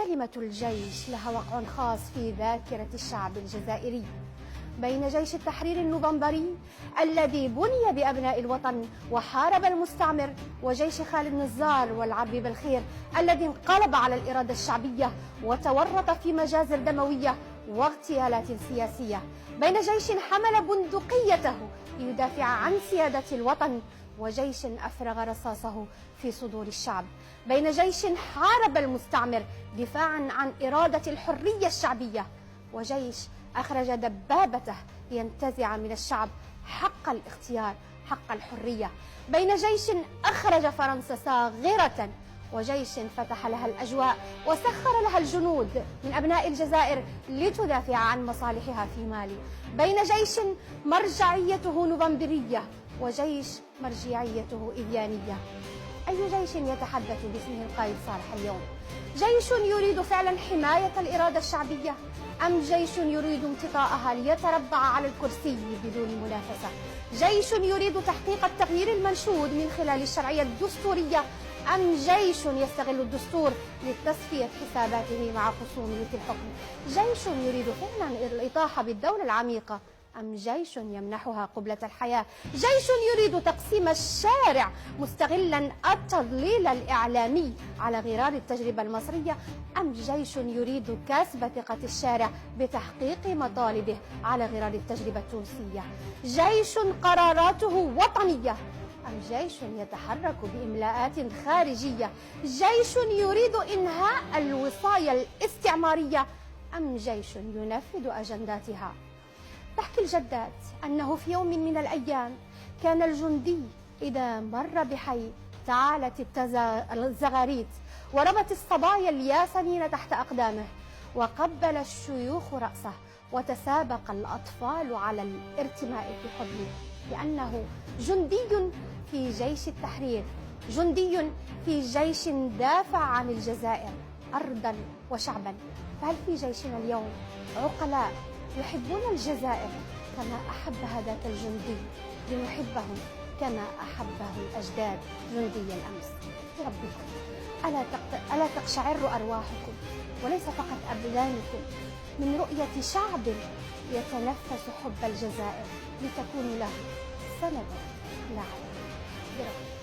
كلمة الجيش لها وقع خاص في ذاكرة الشعب الجزائري. بين جيش التحرير النوفمبري الذي بني بأبناء الوطن وحارب المستعمر، وجيش خالد نزار والعربي بالخير الذي انقلب على الإرادة الشعبية وتورط في مجازر دموية واغتيالات سياسية. بين جيش حمل بندقيته ليدافع عن سيادة الوطن، وجيش أفرغ رصاصه في صدور الشعب. بين جيش حارب المستعمر دفاعا عن إرادة الحرية الشعبية، وجيش أخرج دبابته لينتزع من الشعب حق الاختيار، حق الحرية. بين جيش أخرج فرنسا صاغرة، وجيش فتح لها الأجواء وسخر لها الجنود من أبناء الجزائر لتدافع عن مصالحها في مالي. بين جيش مرجعيته نوفمبرية، وجيش مرجعيته إذيانية. أي جيش يتحدث باسمه القائد صالح اليوم؟ جيش يريد فعلا حماية الإرادة الشعبية، أم جيش يريد امتطاءها ليتربع على الكرسي بدون منافسة؟ جيش يريد تحقيق التغيير المنشود من خلال الشرعية الدستورية، أم جيش يستغل الدستور لتصفية حساباته مع خصومه الحكم؟ جيش يريد فعلا الإطاحة بالدولة العميقة، أم جيش يمنحها قبلة الحياة؟ جيش يريد تقسيم الشارع مستغلا التضليل الإعلامي على غرار التجربة المصرية، أم جيش يريد كسب ثقة الشارع بتحقيق مطالبه على غرار التجربة التونسية؟ جيش قراراته وطنية، أم جيش يتحرك بإملاءات خارجية؟ جيش يريد إنهاء الوصاية الاستعمارية، أم جيش ينفذ أجنداتها؟ تحكي الجدات أنه في يوم من الأيام كان الجندي إذا مر بحي تعالت الزغاريت ورمت الصبايا الياسمين تحت أقدامه، وقبل الشيوخ رأسه، وتسابق الأطفال على الارتماء في حضنه، لأنه جندي في جيش التحرير، جندي في جيش دافع عن الجزائر أرضا وشعبا. فهل في جيشنا اليوم عقلاء يحبون الجزائر كما أحب هذاك الجندي لنحبهم كما أحبه الأجداد جندي الأمس؟ بربكم ألا تقشعر أرواحكم وليس فقط أبدانكم من رؤية شعب يتنفس حب الجزائر لتكون له سند لا عدل؟ بربكم.